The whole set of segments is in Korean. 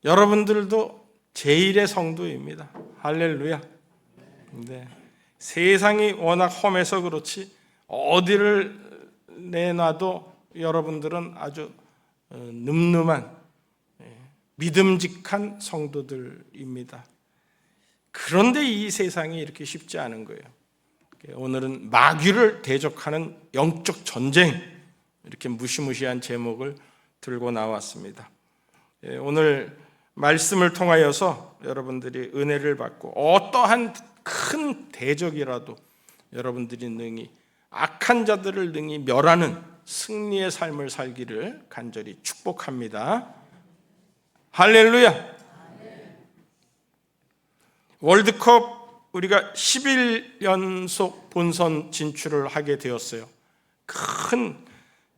여러분들도 제1의 성도입니다. 할렐루야. 네. 세상이 워낙 험해서 그렇지 어디를 내놔도 여러분들은 아주 늠름한 믿음직한 성도들입니다. 그런데 이 세상이 이렇게 쉽지 않은 거예요. 오늘은 마귀를 대적하는 영적 전쟁, 이렇게 무시무시한 제목을 들고 나왔습니다. 오늘 말씀을 통하여서 여러분들이 은혜를 받고 어떠한 큰 대적이라도 여러분들이 능히 악한 자들을 능히 멸하는 승리의 삶을 살기를 간절히 축복합니다. 할렐루야. 월드컵 우리가 11연속 본선 진출을 하게 되었어요. 큰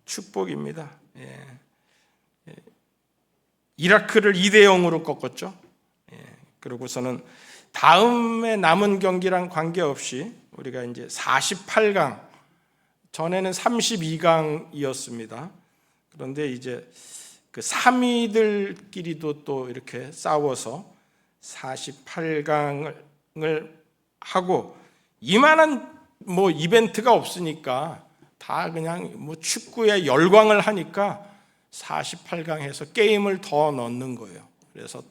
축복입니다. 이라크를 2대0으로 꺾었죠. 그러고서는 다음에 남은 경기랑 관계없이 우리가 이제 48강, 전에는 32강이었습니다. 그런데 이제 그 3위들끼리도 또 이렇게 싸워서 48강을 하고, 이만한 뭐 이벤트가 없으니까 다 그냥 뭐 축구에 열광을 하니까 48강에서 게임을 더 넣는 거예요. 그래서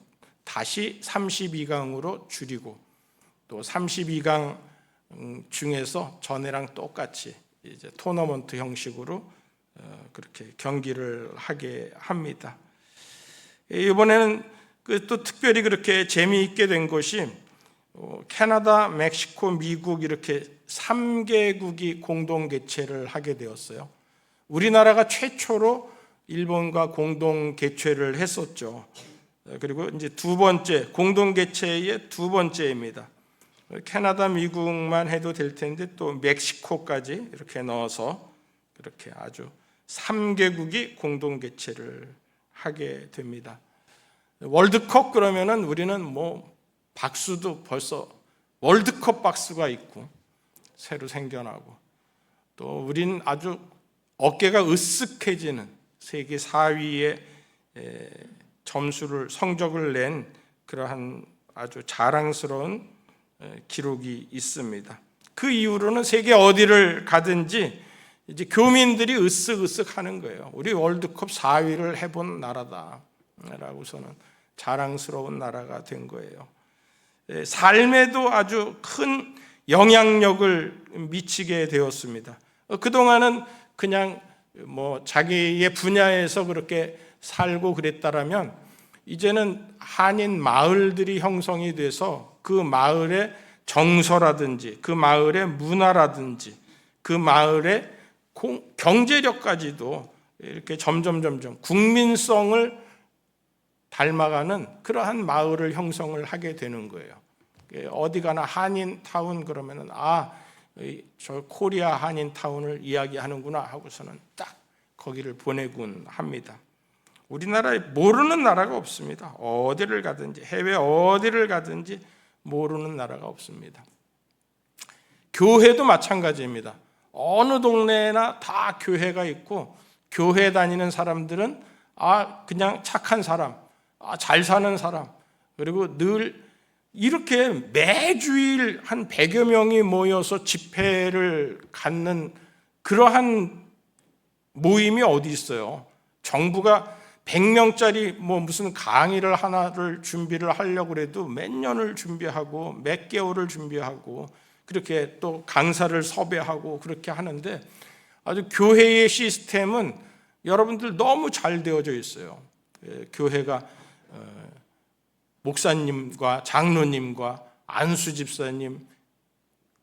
다시 32강으로 줄이고, 또 32강 중에서 전에랑 똑같이 이제 토너먼트 형식으로 그렇게 경기를 하게 합니다. 이번에는 또 특별히 그렇게 재미있게 된 것이 캐나다, 멕시코, 미국 이렇게 3개국이 공동 개최를 하게 되었어요. 우리나라가 최초로 일본과 공동 개최를 했었죠. 그리고 이제 두 번째, 공동 개최의 두 번째입니다. 캐나다, 미국만 해도 될 텐데 또 멕시코까지 이렇게 넣어서 그렇게 아주 3개국이 공동 개최를 하게 됩니다. 월드컵 그러면은 우리는 뭐 박수도 벌써 월드컵 박수가 있고 새로 생겨나고, 또 우린 아주 어깨가 으쓱해지는 세계 4위의 성적을 낸 그러한 아주 자랑스러운 기록이 있습니다. 그 이후로는 세계 어디를 가든지 이제 교민들이 으쓱으쓱하는 거예요. 우리 월드컵 4위를 해본 나라다라고서는 자랑스러운 나라가 된 거예요. 삶에도 아주 큰 영향력을 미치게 되었습니다. 그동안은 그냥 뭐 자기의 분야에서 그렇게 살고 그랬다라면, 이제는 한인 마을들이 형성이 돼서 그 마을의 정서라든지 그 마을의 문화라든지 그 마을의 경제력까지도 이렇게 점점 국민성을 닮아가는 그러한 마을을 형성을 하게 되는 거예요. 어디 가나 한인 타운 그러면은 저 코리아 한인 타운을 이야기하는구나 하고서는 딱 거기를 보내곤 합니다. 우리나라에 모르는 나라가 없습니다. 어디를 가든지, 해외 어디를 가든지 모르는 나라가 없습니다. 교회도 마찬가지입니다. 어느 동네나 다 교회가 있고, 교회 다니는 사람들은 그냥 착한 사람, 잘 사는 사람, 그리고 늘 이렇게 매주일 한 100여 명이 모여서 집회를 갖는 그러한 모임이 어디 있어요? 정부가 100명짜리 뭐 무슨 강의를 하나를 준비를 하려고 해도 몇 년을 준비하고 몇 개월을 준비하고 그렇게 또 강사를 섭외하고 그렇게 하는데, 아주 교회의 시스템은 여러분들 너무 잘 되어져 있어요. 교회가 목사님과 장로님과 안수 집사님,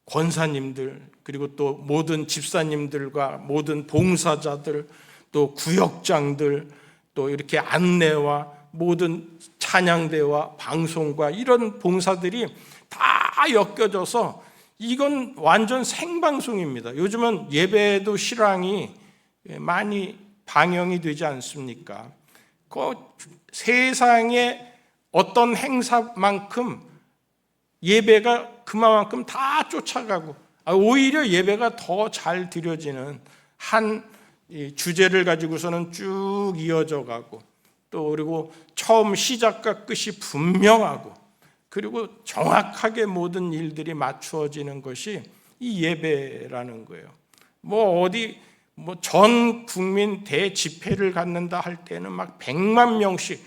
권사님들, 그리고 또 모든 집사님들과 모든 봉사자들, 또 구역장들, 또 이렇게 안내와 모든 찬양대와 방송과 이런 봉사들이 다 엮여져서 이건 완전 생방송입니다. 요즘은 예배도 실황이 많이 방영이 되지 않습니까? 그 세상의 어떤 행사만큼 예배가 그만큼 다 쫓아가고, 오히려 예배가 더 잘 드려지는 한 주제를 가지고서는 쭉 이어져 가고, 또 그리고 처음 시작과 끝이 분명하고 그리고 정확하게 모든 일들이 맞추어지는 것이 이 예배라는 거예요. 전 국민 대집회를 갖는다 할 때는 막 100만 명씩,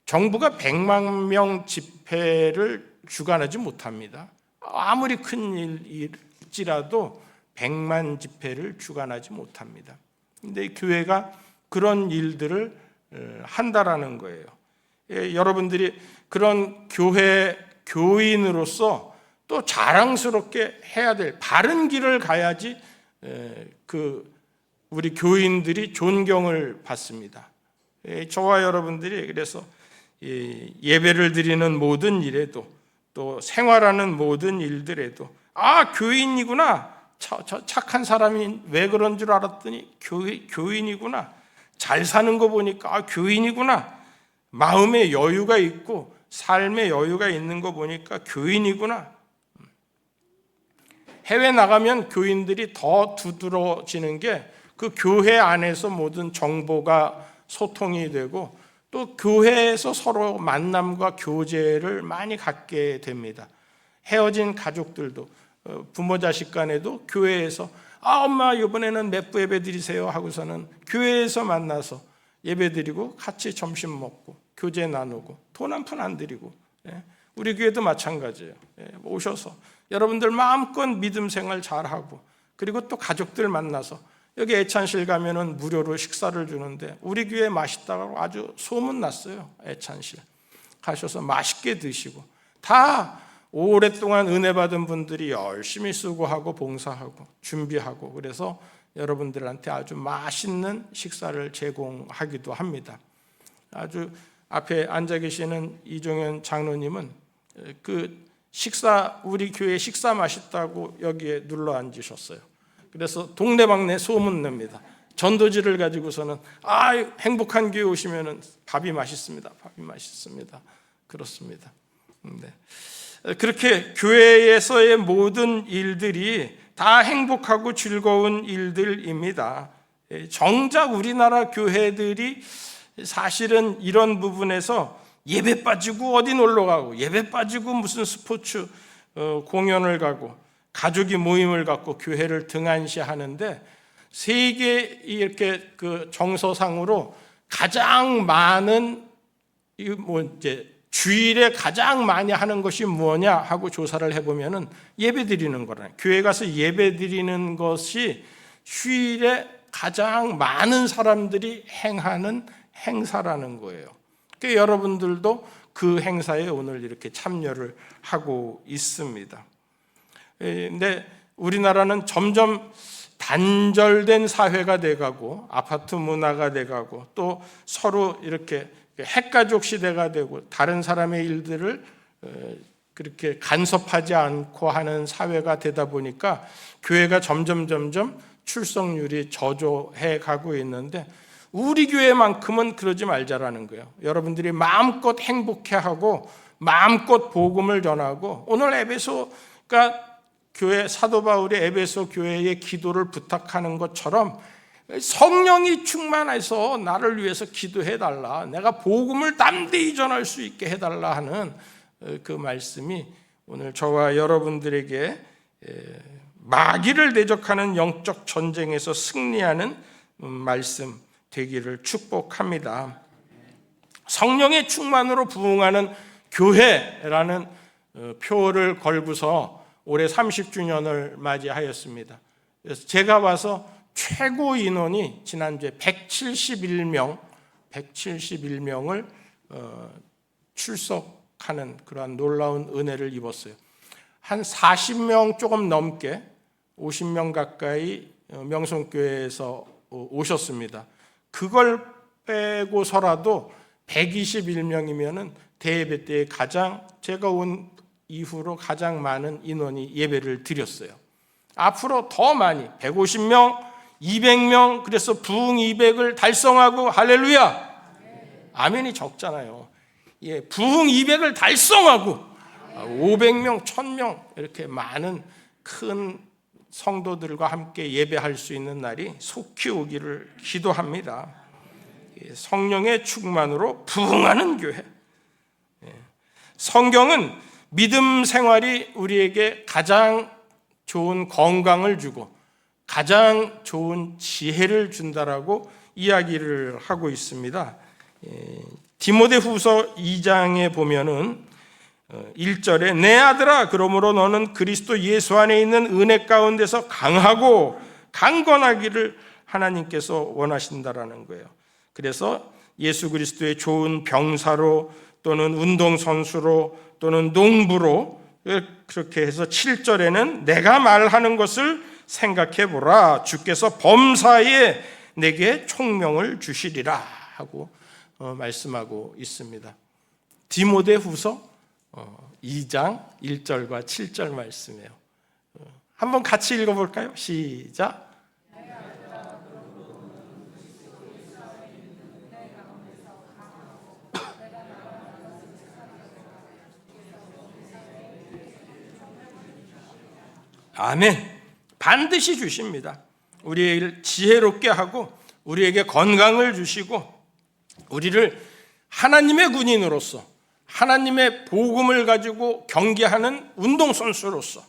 정부가 100만 명 집회를 주관하지 못합니다. 아무리 큰 일일지라도 100만 집회를 주관하지 못합니다. 근데 교회가 그런 일들을 한다라는 거예요. 여러분들이 그런 교인으로서 또 자랑스럽게 해야 될 바른 길을 가야지 우리 교인들이 존경을 받습니다. 저와 여러분들이 그래서 예배를 드리는 모든 일에도 또 생활하는 모든 일들에도 교인이구나, 저 착한 사람이 왜 그런 줄 알았더니 교인이구나, 잘 사는 거 보니까 교인이구나, 마음의 여유가 있고 삶의 여유가 있는 거 보니까 교인이구나. 해외 나가면 교인들이 더 두드러지는 게 그 교회 안에서 모든 정보가 소통이 되고 또 교회에서 서로 만남과 교제를 많이 갖게 됩니다. 헤어진 가족들도 부모 자식 간에도 교회에서 엄마 이번에는 몇 부 예배 드리세요 하고서는 교회에서 만나서 예배 드리고 같이 점심 먹고 교제 나누고 돈 한 푼 안 드리고, 우리 교회도 마찬가지예요. 오셔서 여러분들 마음껏 믿음 생활 잘하고 그리고 또 가족들 만나서 여기 애찬실 가면은 무료로 식사를 주는데 우리 교회 맛있다고 아주 소문났어요. 애찬실 가셔서 맛있게 드시고, 다 오랫동안 은혜 받은 분들이 열심히 수고하고 봉사하고 준비하고 그래서 여러분들한테 아주 맛있는 식사를 제공하기도 합니다. 아주 앞에 앉아 계시는 이종현 장로님은 우리 교회 식사 맛있다고 여기에 눌러 앉으셨어요. 그래서 동네방네 소문냅니다. 전도지를 가지고서는 행복한 교회 오시면은 밥이 맛있습니다. 밥이 맛있습니다. 그렇습니다. 네. 그렇게 교회에서의 모든 일들이 다 행복하고 즐거운 일들입니다. 정작 우리나라 교회들이 사실은 이런 부분에서 예배 빠지고 어디 놀러 가고 예배 빠지고 무슨 스포츠 공연을 가고 가족이 모임을 갖고 교회를 등한시하는데, 세계 이렇게 정서상으로 가장 많은 주일에 가장 많이 하는 것이 뭐냐 하고 조사를 해보면은 예배 드리는 거라는, 교회 가서 예배 드리는 것이 휴일에 가장 많은 사람들이 행하는 행사라는 거예요. 그러니까 여러분들도 그 행사에 오늘 이렇게 참여를 하고 있습니다. 근데 우리나라는 점점 단절된 사회가 돼가고 아파트 문화가 돼가고 또 서로 이렇게 핵가족 시대가 되고 다른 사람의 일들을 그렇게 간섭하지 않고 하는 사회가 되다 보니까 교회가 점점 출석률이 저조해 가고 있는데, 우리 교회만큼은 그러지 말자라는 거예요. 여러분들이 마음껏 행복해하고 마음껏 복음을 전하고, 오늘 에베소가 교회 사도 바울이 에베소 교회의 기도를 부탁하는 것처럼 성령이 충만해서 나를 위해서 기도해달라, 내가 복음을 담대히 전할 수 있게 해달라 하는 그 말씀이 오늘 저와 여러분들에게 마귀를 대적하는 영적 전쟁에서 승리하는 말씀 되기를 축복합니다. 성령의 충만으로 부흥하는 교회라는 표를 걸고서 올해 30주년을 맞이하였습니다. 그래서 제가 와서 최고 인원이 지난주에 171명을 출석하는 그러한 놀라운 은혜를 입었어요. 한 40명 조금 넘게 50명 가까이 명성교회에서 오셨습니다. 그걸 빼고서라도 121명이면은 대예배 때 제가 온 이후로 가장 많은 인원이 예배를 드렸어요. 앞으로 더 많이 150명, 200명, 그래서 부흥 200을 달성하고, 할렐루야. 아멘이 적잖아요. 부흥 200을 달성하고 500명, 1000명 이렇게 많은 큰 성도들과 함께 예배할 수 있는 날이 속히 오기를 기도합니다. 성령의 충만으로 부흥하는 교회. 성경은 믿음 생활이 우리에게 가장 좋은 건강을 주고 가장 좋은 지혜를 준다라고 이야기를 하고 있습니다. 디모데후서 2장에 보면은 1절에 내 아들아 그러므로 너는 그리스도 예수 안에 있는 은혜 가운데서 강하고 강건하기를 하나님께서 원하신다라는 거예요. 그래서 예수 그리스도의 좋은 병사로 또는 운동선수로 또는 농부로 그렇게 해서 7절에는 내가 말하는 것을 생각해 보라 주께서 범사에 내게 총명을 주시리라 하고 말씀하고 있습니다. 디모데후서 2장 1절과 7절 말씀이에요. 한번 같이 읽어볼까요? 시작. 아멘. 반드시 주십니다. 우리를 지혜롭게 하고 우리에게 건강을 주시고 우리를 하나님의 군인으로서 하나님의 복음을 가지고 경계하는 운동선수로서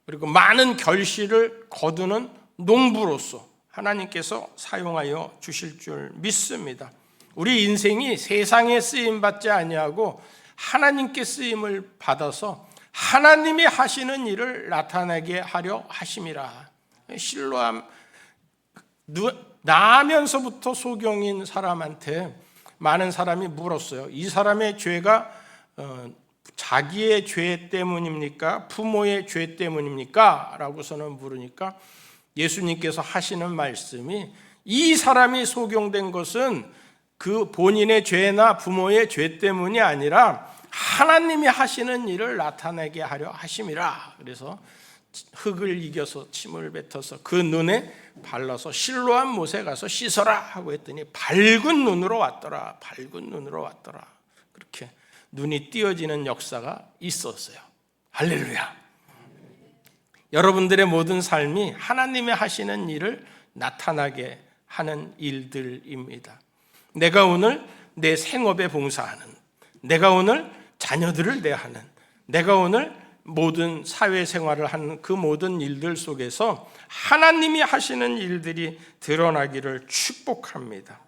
그리고 많은 결실을 거두는 농부로서 하나님께서 사용하여 주실 줄 믿습니다. 우리 인생이 세상에 쓰임받지 아니하고 하나님께 쓰임을 받아서 하나님이 하시는 일을 나타내게 하려 하심이라. 실로암 나면서부터 소경인 사람한테 많은 사람이 물었어요. 이 사람의 죄가 자기의 죄 때문입니까? 부모의 죄 때문입니까? 라고서는 물으니까 예수님께서 하시는 말씀이 이 사람이 소경된 것은 그 본인의 죄나 부모의 죄 때문이 아니라 하나님이 하시는 일을 나타내게 하려 하심이라. 그래서 흙을 이겨서 침을 뱉어서 그 눈에 발라서 실로암 못에 가서 씻어라 하고 했더니 밝은 눈으로 왔더라. 밝은 눈으로 왔더라. 그렇게 눈이 띄어지는 역사가 있었어요. 할렐루야. 여러분들의 모든 삶이 하나님이 하시는 일을 나타나게 하는 일들입니다. 내가 오늘 내 생업에 봉사하는, 내가 오늘 자녀들을 대하는, 내가 오늘 모든 사회생활을 하는 그 모든 일들 속에서 하나님이 하시는 일들이 드러나기를 축복합니다.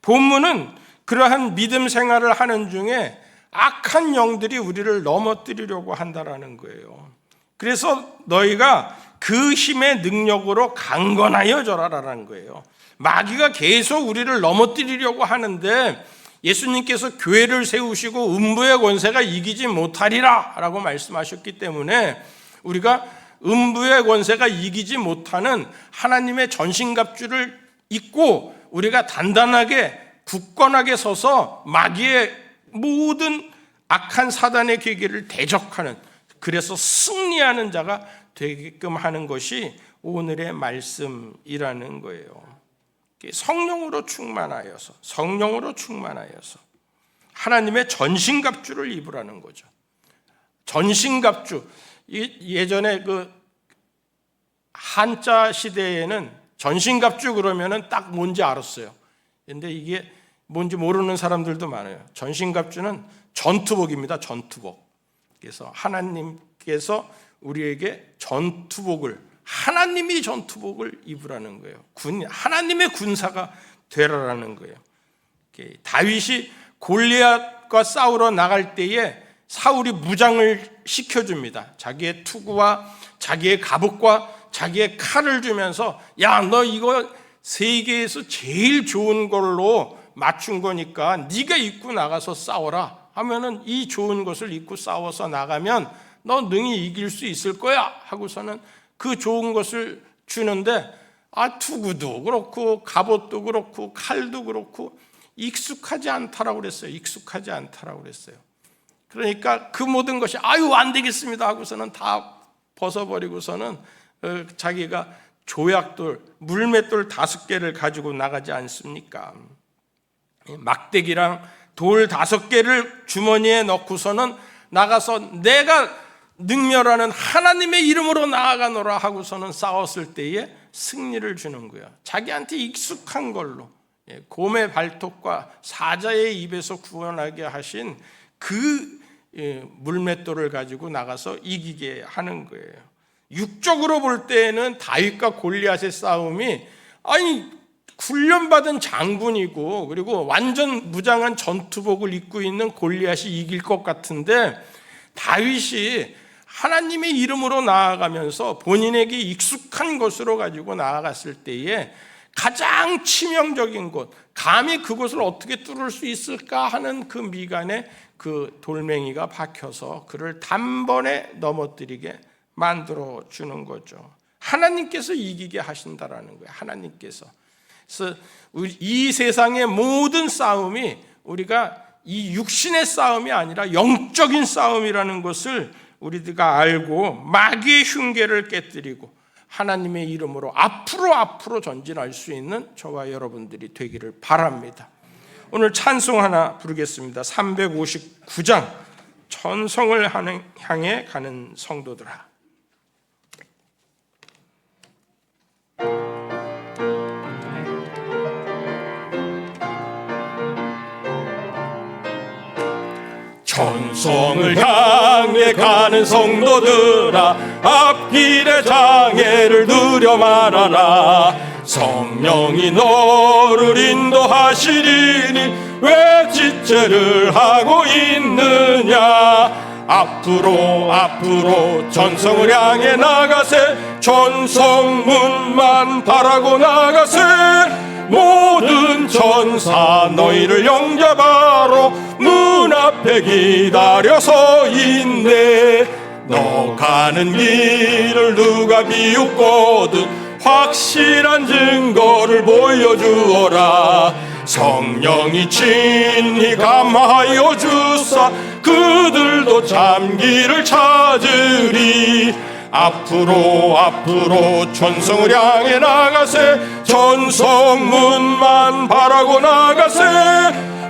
본문은 그러한 믿음 생활을 하는 중에 악한 영들이 우리를 넘어뜨리려고 한다라는 거예요. 그래서 너희가 그 힘의 능력으로 강건하여 져라라는 거예요. 마귀가 계속 우리를 넘어뜨리려고 하는데 예수님께서 교회를 세우시고 음부의 권세가 이기지 못하리라 라고 말씀하셨기 때문에 우리가 음부의 권세가 이기지 못하는 하나님의 전신갑주를 입고 우리가 단단하게 굳건하게 서서 마귀의 모든 악한 사단의 계계를 대적하는, 그래서 승리하는 자가 되게끔 하는 것이 오늘의 말씀이라는 거예요. 성령으로 충만하여서 하나님의 전신갑주를 입으라는 거죠. 전신갑주, 예전에 그 한자 시대에는 전신갑주 그러면은 딱 뭔지 알았어요. 근데 이게 뭔지 모르는 사람들도 많아요. 전신갑주는 전투복입니다. 전투복. 그래서 하나님께서 우리에게 전투복을, 하나님이 전투복을 입으라는 거예요. 하나님의 군사가 되라라는 거예요. 다윗이 골리앗과 싸우러 나갈 때에 사울이 무장을 시켜줍니다. 자기의 투구와 자기의 갑옷과 자기의 칼을 주면서 야, 너 이거 세계에서 제일 좋은 걸로 맞춘 거니까 네가 입고 나가서 싸워라 하면은 이 좋은 것을 입고 싸워서 나가면 너 능히 이길 수 있을 거야 하고서는 그 좋은 것을 주는데 투구도 그렇고 갑옷도 그렇고 칼도 그렇고 익숙하지 않다라고 그랬어요. 익숙하지 않다라고 그랬어요. 그러니까 그 모든 것이 안 되겠습니다 하고서는 다 벗어버리고서는 자기가 조약돌, 물맷돌 5개를 가지고 나가지 않습니까? 막대기랑 돌 5개를 주머니에 넣고서는 나가서 내가 능멸하는 하나님의 이름으로 나아가노라 하고서는 싸웠을 때에 승리를 주는 거예요. 자기한테 익숙한 걸로, 곰의 발톱과 사자의 입에서 구원하게 하신 그 물맷돌을 가지고 나가서 이기게 하는 거예요. 육적으로 볼 때는 다윗과 골리앗의 싸움이 훈련받은 장군이고 그리고 완전 무장한 전투복을 입고 있는 골리앗이 이길 것 같은데, 다윗이 하나님의 이름으로 나아가면서 본인에게 익숙한 것으로 가지고 나아갔을 때에 가장 치명적인 곳, 감히 그곳을 어떻게 뚫을 수 있을까 하는 그 미간에 그 돌멩이가 박혀서 그를 단번에 넘어뜨리게 만들어 주는 거죠. 하나님께서 이기게 하신다라는 거예요. 하나님께서. 그래서 이 세상의 모든 싸움이 우리가 이 육신의 싸움이 아니라 영적인 싸움이라는 것을 우리가 알고 마귀의 흉계를 깨뜨리고 하나님의 이름으로 앞으로 전진할 수 있는 저와 여러분들이 되기를 바랍니다. 오늘 찬송 하나 부르겠습니다. 359장 천성을 향해 가는 성도들아. 천성을 향해 가는 성도들아, 앞길의 장애를 두려 말아라. 성령이 너를 인도하시리니 왜 지체를 하고 있느냐. 앞으로 전성을 향해 나가세. 전성문만 바라고 나가세. 모든 천사 너희를 영접하러 문 앞에 기다려 서 있네. 너 가는 길을 누가 비웃거든 확실한 증거를 보여주어라. 성령이 친히 감화하여 주사 그들도 참기를 찾으리. 앞으로 천성을 향해 나가세. 전성문만 바라고 나가세.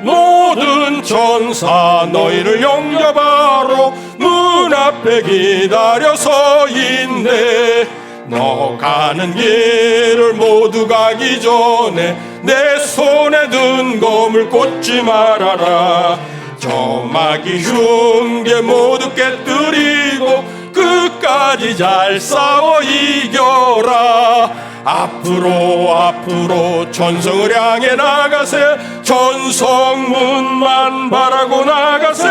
모든 천사 너희를 영접하러 문 앞에 기다려 서 있네. 너 가는 길을 모두 가기 전에 내 손에 든 검을 꽂지 말아라. 저 마귀 흉계 모두 깨뜨리고 끝까지 잘 싸워 이겨라. 앞으로 전성을 향해 나가세. 전성문만 바라고 나가세.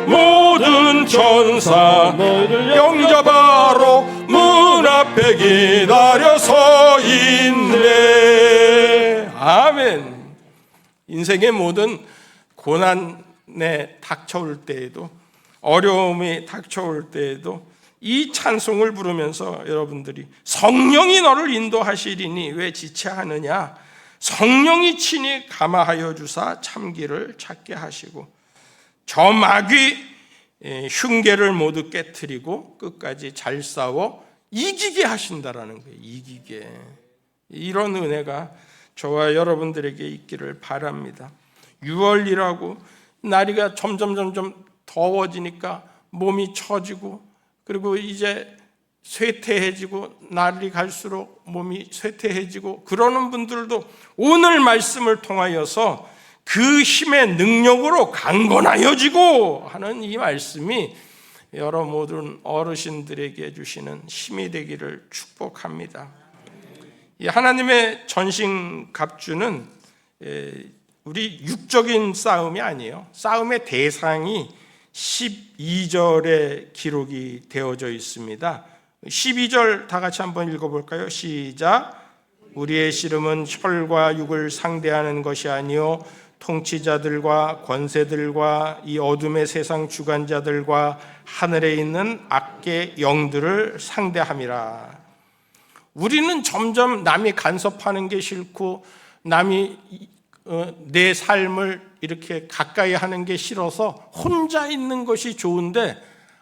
모든 천사 너희를 영접하러 문 앞에 기다려 서 있네. 아멘. 인생의 모든 고난에 닥쳐올 때에도, 어려움이 닥쳐올 때에도 이 찬송을 부르면서 여러분들이 성령이 너를 인도하시리니 왜 지체하느냐. 성령이 친히 감화하여 주사 참기를 찾게 하시고 저 마귀 흉계를 모두 깨트리고 끝까지 잘 싸워 이기게 하신다라는 거예요. 이기게. 이런 은혜가 저와 여러분들에게 있기를 바랍니다. 6월이라고 날이가 점점 더워지니까 몸이 처지고 그리고 이제 쇠퇴해지고 날이 갈수록 몸이 쇠퇴해지고 그러는 분들도 오늘 말씀을 통하여서 그 힘의 능력으로 강건하여지고 하는 이 말씀이 여러 모든 어르신들에게 주시는 힘이 되기를 축복합니다. 이 하나님의 전신갑주는 우리 육적인 싸움이 아니에요. 싸움의 대상이 12절에 기록이 되어져 있습니다. 12절 다 같이 한번 읽어볼까요? 시작. 우리의 씨름은 혈과 육을 상대하는 것이 아니요 통치자들과 권세들과 이 어둠의 세상 주관자들과 하늘에 있는 악의 영들을 상대함이라. 우리는 점점 남이 간섭하는 게 싫고 남이 내 삶을 이렇게 가까이 하는 게 싫어서 혼자 있는 것이 좋은데,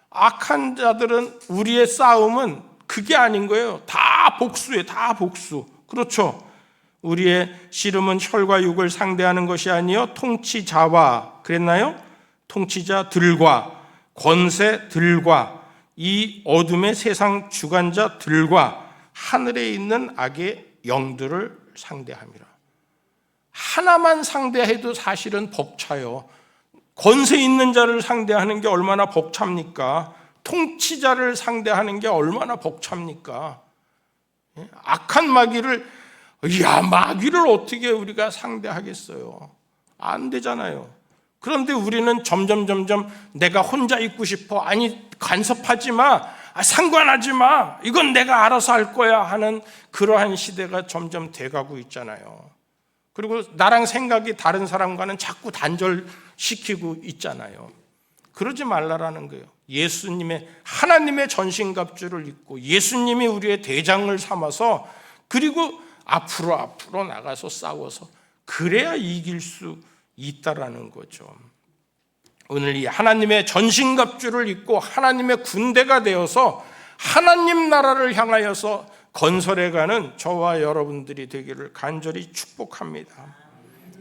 악한 자들은 우리의 싸움은 그게 아닌 거예요. 다 복수예요. 다 복수. 그렇죠. 우리의 씨름은 혈과 육을 상대하는 것이 아니요 통치자와, 그랬나요? 통치자들과 권세들과 이 어둠의 세상 주관자들과 하늘에 있는 악의 영들을 상대함이라. 하나만 상대해도 사실은 벅차요. 권세 있는 자를 상대하는 게 얼마나 벅찹니까? 통치자를 상대하는 게 얼마나 벅찹니까? 악한 마귀를 어떻게 우리가 상대하겠어요? 안 되잖아요. 그런데 우리는 점점 내가 혼자 있고 싶어. 아니, 간섭하지 마. 상관하지 마. 이건 내가 알아서 할 거야 하는 그러한 시대가 점점 돼가고 있잖아요. 그리고 나랑 생각이 다른 사람과는 자꾸 단절시키고 있잖아요. 그러지 말라라는 거예요. 하나님의 전신갑주를 입고 예수님이 우리의 대장을 삼아서, 그리고 앞으로 나가서 싸워서 그래야 이길 수 있다라는 거죠. 오늘 이 하나님의 전신갑주를 입고 하나님의 군대가 되어서 하나님 나라를 향하여서 건설해가는 저와 여러분들이 되기를 간절히 축복합니다.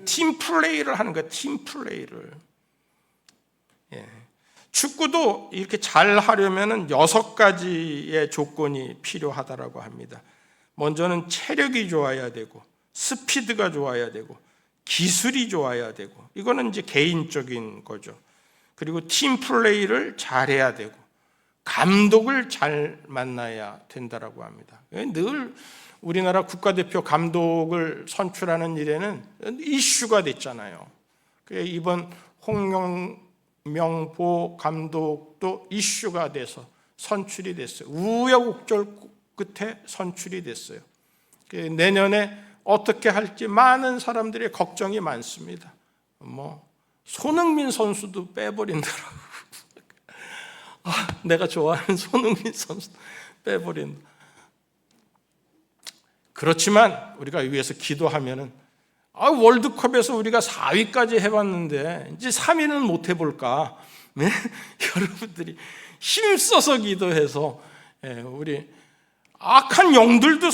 팀플레이를 하는 거예요. 팀플레이를. 축구도 이렇게 잘 하려면 6가지의 조건이 필요하다라고 합니다. 먼저는 체력이 좋아야 되고, 스피드가 좋아야 되고, 기술이 좋아야 되고, 이거는 이제 개인적인 거죠. 그리고 팀플레이를 잘해야 되고, 감독을 잘 만나야 된다라고 합니다. 늘 우리나라 국가대표 감독을 선출하는 일에는 이슈가 됐잖아요. 이번 홍명보 감독도 이슈가 돼서 선출이 됐어요. 우여곡절 끝에 선출이 됐어요. 내년에 어떻게 할지 많은 사람들의 걱정이 많습니다. 손흥민 선수도 빼버린다라고. 내가 좋아하는 손흥민 선수 빼버린다. 그렇지만 우리가 위해서 기도하면은, 월드컵에서 우리가 4위까지 해봤는데 이제 3위는 못 해볼까? 네? 여러분들이 힘써서 기도해서 우리 악한 영들도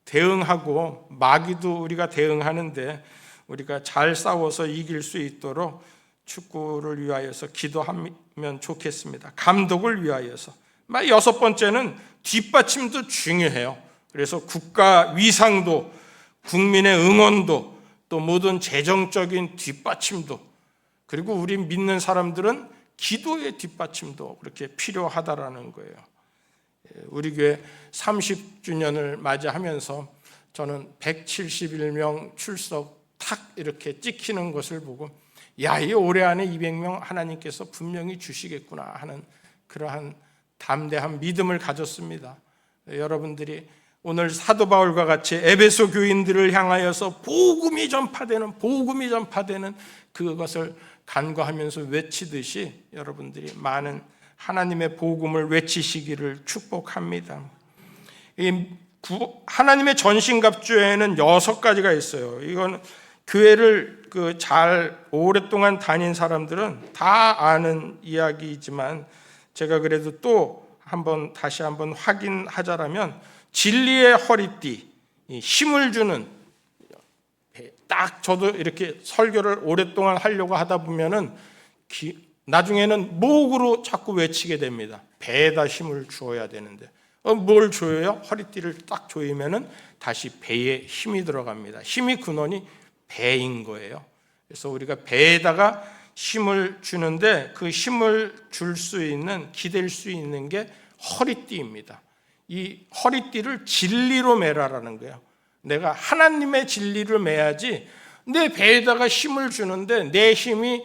대응하고, 마귀도 우리가 대응하는데 우리가 잘 싸워서 이길 수 있도록 축구를 위하여서 기도하면 좋겠습니다. 감독을 위하여서. 6번째는 뒷받침도 중요해요. 그래서 국가 위상도, 국민의 응원도, 또 모든 재정적인 뒷받침도, 그리고 우리 믿는 사람들은 기도의 뒷받침도 그렇게 필요하다라는 거예요. 우리 교회 30주년을 맞이하면서 저는 171명 출석 탁 이렇게 찍히는 것을 보고, 이 올해 안에 200명 하나님께서 분명히 주시겠구나 하는 그러한 담대한 믿음을 가졌습니다. 여러분들이 오늘 사도 바울과 같이 에베소 교인들을 향하여서 복음이 전파되는 그것을 간구하면서 외치듯이 여러분들이 많은 하나님의 복음을 외치시기를 축복합니다. 하나님의 전신갑주에는 6가지가 있어요. 이건 교회를 잘 오랫동안 다닌 사람들은 다 아는 이야기이지만, 제가 그래도 또 다시 한번 확인하자라면, 진리의 허리띠, 힘을 주는, 딱 저도 이렇게 설교를 오랫동안 하려고 하다 보면은 나중에는 목으로 자꾸 외치게 됩니다. 배에다 힘을 주어야 되는데, 뭘 조여요? 허리띠를 딱 조이면은 다시 배에 힘이 들어갑니다. 힘의 근원이 배인 거예요. 그래서 우리가 배에다가 힘을 주는데, 그 힘을 줄 수 있는, 기댈 수 있는 게 허리띠입니다. 이 허리띠를 진리로 매라라는 거예요. 내가 하나님의 진리를 매야지, 내 배에다가 힘을 주는데 내 힘이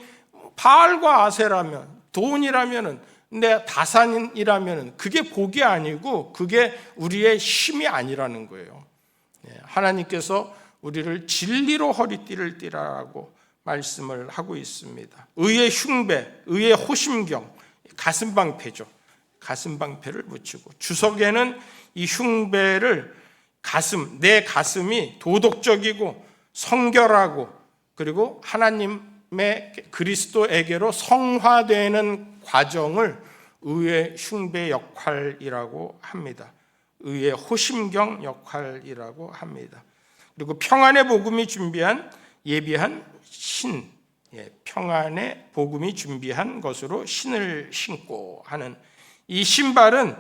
바알과 아세라면, 돈이라면은, 내 다산이라면은 그게 복이 아니고 그게 우리의 힘이 아니라는 거예요. 하나님께서 우리를 진리로 허리띠를 띠라고 말씀을 하고 있습니다. 의의 흉배, 의의 호심경, 가슴방패죠. 가슴방패를 붙이고, 주석에는 이 흉배를 내 가슴이 도덕적이고 성결하고, 그리고 하나님의 그리스도에게로 성화되는 과정을 의의 흉배 역할이라고 합니다. 의의 호심경 역할이라고 합니다. 그리고 평안의 복음이 예비한 신, 평안의 복음이 준비한 것으로 신을 신고 하는 이 신발은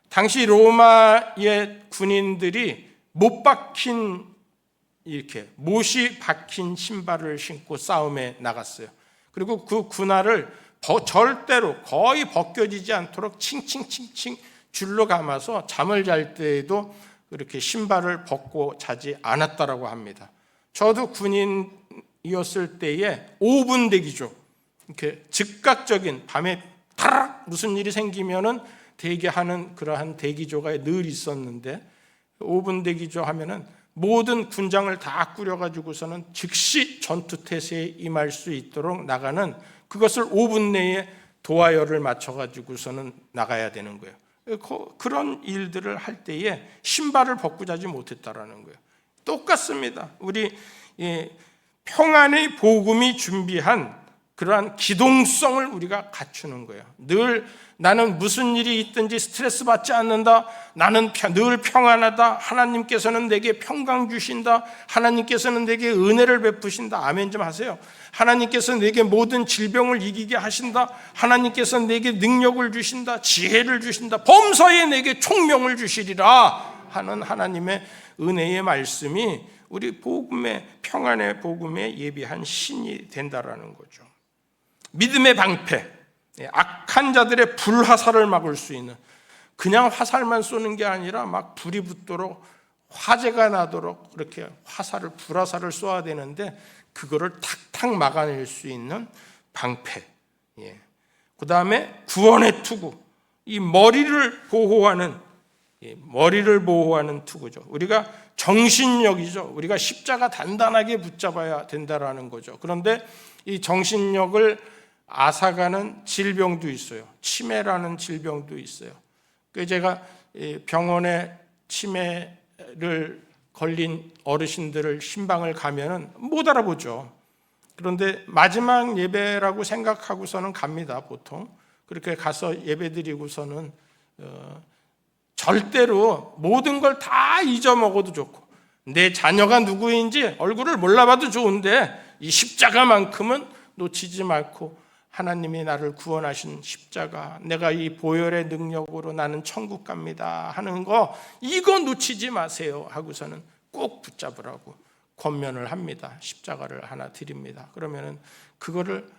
당시 로마의 군인들이 못 박힌 이렇게 못이 박힌 신발을 신고 싸움에 나갔어요. 그리고 그 군화를 절대로 거의 벗겨지지 않도록 칭칭칭칭 줄로 감아서 잠을 잘 때에도 그렇게 신발을 벗고 자지 않았다라고 합니다. 저도 군인이었을 때에 5분 대기죠. 이렇게 즉각적인 밤에 타락 무슨 일이 생기면은 대기하는 그러한 대기조가 늘 있었는데 5분 대기조 하면은 모든 군장을 다 꾸려가지고서는 즉시 전투태세에 임할 수 있도록 나가는 그것을 5분 내에 도하여를 맞춰가지고서는 나가야 되는 거예요. 그런 일들을 할 때에 신발을 벗고 자지 못했다라는 거예요. 똑같습니다. 우리 평안의 복음이 준비한 그러한 기동성을 우리가 갖추는 거예요. 늘 나는 무슨 일이 있든지 스트레스 받지 않는다. 나는 늘 평안하다. 하나님께서는 내게 평강 주신다. 하나님께서는 내게 은혜를 베푸신다. 아멘 좀 하세요. 하나님께서 내게 모든 질병을 이기게 하신다. 하나님께서 내게 능력을 주신다. 지혜를 주신다. 범사에 내게 총명을 주시리라 하는 하나님의 은혜의 말씀이 우리 복음의 평안의 복음에 예비한 신이 된다라는 거죠. 믿음의 방패, 악한 자들의 불화살을 막을 수 있는, 그냥 화살만 쏘는 게 아니라 막 불이 붙도록 화재가 나도록 그렇게 불화살을 쏘아야 되는데 그거를 탁탁 막아낼 수 있는 방패. 그 다음에 구원의 투구, 이 머리를 보호하는 투구죠. 우리가 정신력이죠. 우리가 십자가 단단하게 붙잡아야 된다라는 거죠. 그런데 이 정신력을 앗아가는 질병도 있어요. 치매라는 질병도 있어요. 제가 병원에 치매를 걸린 어르신들을 신방을 가면은 못 알아보죠. 그런데 마지막 예배라고 생각하고서는 갑니다. 보통 그렇게 가서 예배드리고서는 절대로 모든 걸 다 잊어먹어도 좋고 내 자녀가 누구인지 얼굴을 몰라봐도 좋은데 이 십자가만큼은 놓치지 말고 하나님이 나를 구원하신 십자가, 내가 이 보혈의 능력으로 나는 천국 갑니다 하는 거 이거 놓치지 마세요 하고서는 꼭 붙잡으라고 권면을 합니다. 십자가를 하나 드립니다. 그러면은 그거를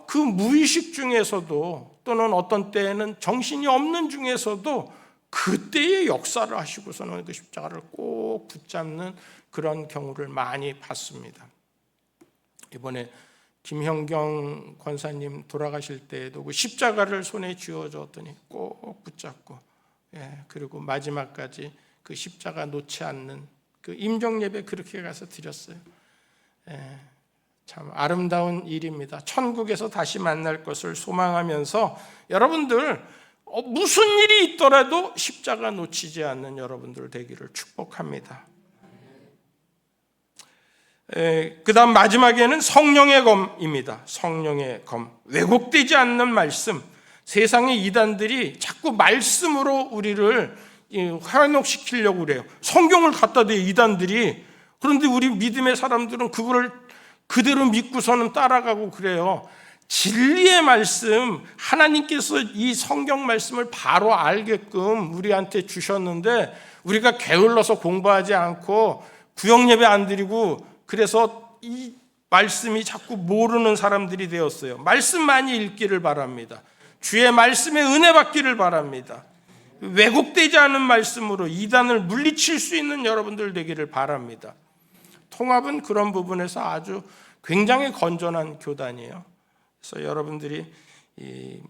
그 무의식 중에서도 또는 어떤 때에는 정신이 없는 중에서도 그때의 역사를 하시고서는 그 십자가를 꼭 붙잡는 그런 경우를 많이 봤습니다. 이번에 김형경 권사님 돌아가실 때에도 그 십자가를 손에 쥐어줬더니 꼭 붙잡고, 그리고 마지막까지 그 십자가 놓지 않는 그 임종 예배 그렇게 가서 드렸어요. 참 아름다운 일입니다. 천국에서 다시 만날 것을 소망하면서 여러분들 무슨 일이 있더라도 십자가 놓치지 않는 여러분들 되기를 축복합니다. 그 다음 마지막에는 성령의 검입니다. 성령의 검, 왜곡되지 않는 말씀. 세상의 이단들이 자꾸 말씀으로 우리를 현혹시키려고 그래요. 성경을 갖다 대요, 이단들이. 그런데 우리 믿음의 사람들은 그거를 그대로 믿고서는 따라가고 그래요. 진리의 말씀, 하나님께서 이 성경 말씀을 바로 알게끔 우리한테 주셨는데 우리가 게을러서 공부하지 않고 구역 예배 안 드리고 그래서 이 말씀이 자꾸 모르는 사람들이 되었어요. 말씀 많이 읽기를 바랍니다. 주의 말씀에 은혜 받기를 바랍니다. 왜곡되지 않은 말씀으로 이단을 물리칠 수 있는 여러분들 되기를 바랍니다. 통합은 그런 부분에서 아주 굉장히 건전한 교단이에요. 그래서 여러분들이 이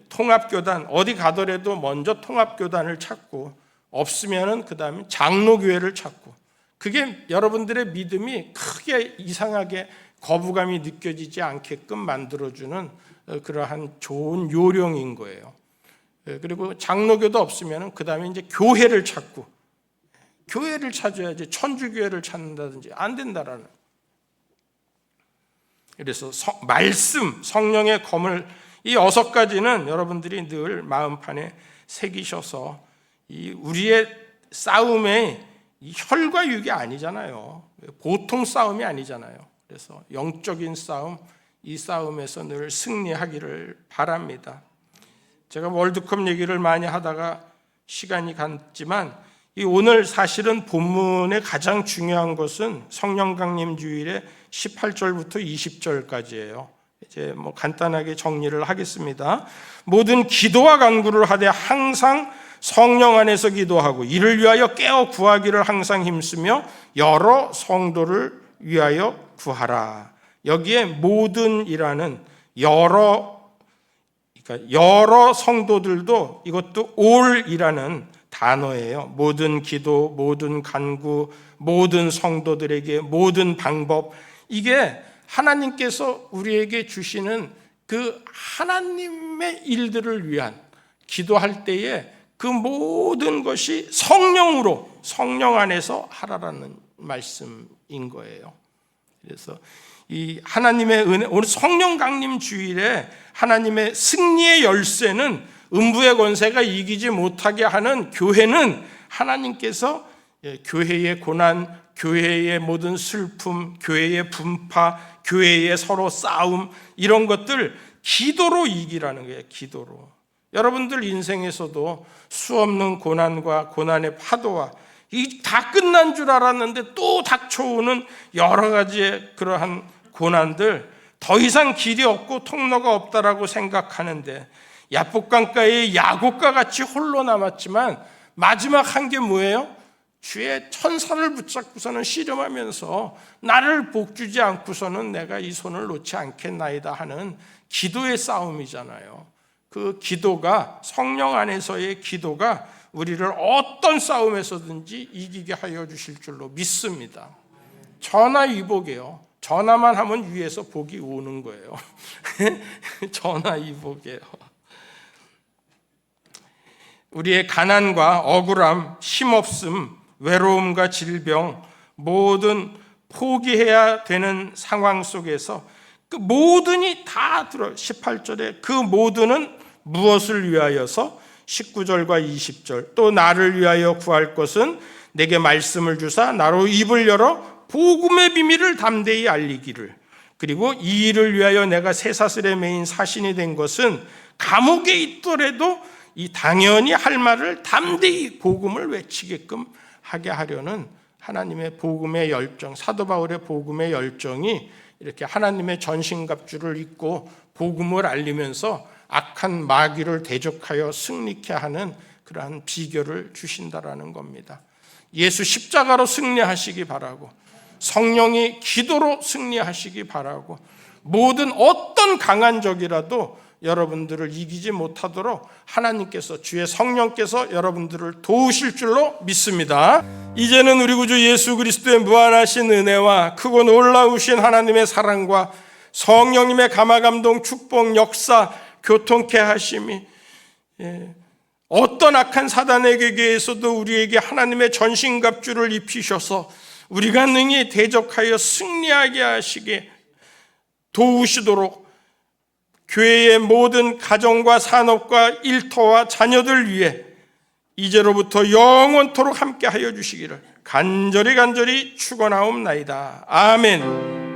통합교단 어디 가더라도 먼저 통합교단을 찾고 없으면은 그 다음에 장로교회를 찾고 그게 여러분들의 믿음이 크게 이상하게 거부감이 느껴지지 않게끔 만들어주는 그러한 좋은 요령인 거예요. 그리고 장로교도 없으면 그 다음에 이제 교회를 찾고 교회를 찾아야지 천주교회를 찾는다든지 안 된다라는. 그래서 말씀, 성령의 검을 이 6가지는 여러분들이 늘 마음판에 새기셔서 이 우리의 싸움에 이 혈과 육이 아니잖아요. 보통 싸움이 아니잖아요. 그래서 영적인 싸움, 이 싸움에서 늘 승리하기를 바랍니다. 제가 월드컵 얘기를 많이 하다가 시간이 갔지만 이 오늘 사실은 본문의 가장 중요한 것은 성령 강림 주일의 18절부터 20절까지예요. 이제 뭐 간단하게 정리를 하겠습니다. 모든 기도와 간구를 하되 항상 성령 안에서 기도하고 이를 위하여 깨어 구하기를 항상 힘쓰며 여러 성도를 위하여 구하라. 여기에 모든이라는 여러 성도들도 이것도 all이라는 단어예요. 모든 기도, 모든 간구, 모든 성도들에게 모든 방법, 이게 하나님께서 우리에게 주시는 그 하나님의 일들을 위한, 기도할 때에 그 모든 것이 성령으로, 성령 안에서 하라라는 말씀인 거예요. 그래서 이 하나님의 은혜, 오늘 성령 강림 주일에 하나님의 승리의 열쇠는 음부의 권세가 이기지 못하게 하는 교회는 하나님께서 교회의 고난, 교회의 모든 슬픔, 교회의 분파, 교회의 서로 싸움, 이런 것들 기도로 이기라는 거예요. 기도로. 여러분들 인생에서도 수없는 고난과 고난의 파도와 이 다 끝난 줄 알았는데 또 닥쳐오는 여러 가지의 그러한 고난들, 더 이상 길이 없고 통로가 없다라고 생각하는데 야복강가의 야곱과 같이 홀로 남았지만 마지막 한 게 뭐예요? 주의 천사를 붙잡고서는 씨름하면서 나를 복주지 않고서는 내가 이 손을 놓지 않겠나이다 하는 기도의 싸움이잖아요. 그 기도가, 성령 안에서의 기도가 우리를 어떤 싸움에서든지 이기게 하여 주실 줄로 믿습니다. 전화위복이에요. 전화만 하면 위에서 복이 오는 거예요. 전화위복이에요. 우리의 가난과 억울함, 힘없음, 외로움과 질병, 모든 포기해야 되는 상황 속에서 그 모든이 다 들어. 18절에 그 모든은 무엇을 위하여서? 19절과 20절. 또 나를 위하여 구할 것은 내게 말씀을 주사 나로 입을 열어 복음의 비밀을 담대히 알리기를. 그리고 이 일을 위하여 내가 쇠사슬에 매인 사신이 된 것은 감옥에 있더라도 이 당연히 할 말을 담대히 복음을 외치게끔 하게 하려는 하나님의 복음의 열정, 사도 바울의 복음의 열정이 이렇게 하나님의 전신갑주를 입고 복음을 알리면서 악한 마귀를 대적하여 승리케 하는 그러한 비결을 주신다라는 겁니다. 예수 십자가로 승리하시기 바라고, 성령이 기도로 승리하시기 바라고, 모든 어떤 강한 적이라도 여러분들을 이기지 못하도록 하나님께서, 주의 성령께서 여러분들을 도우실 줄로 믿습니다. 이제는 우리 구주 예수 그리스도의 무한하신 은혜와 크고 놀라우신 하나님의 사랑과 성령님의 감화감동, 축복, 역사, 교통케 하심이 어떤 악한 사단에게 의해서도 우리에게 하나님의 전신갑주를 입히셔서 우리가 능히 대적하여 승리하게 하시게 도우시도록 교회의 모든 가정과 산업과 일터와 자녀들 위해 이제로부터 영원토록 함께 하여 주시기를 간절히 축원하옵나이다. 아멘.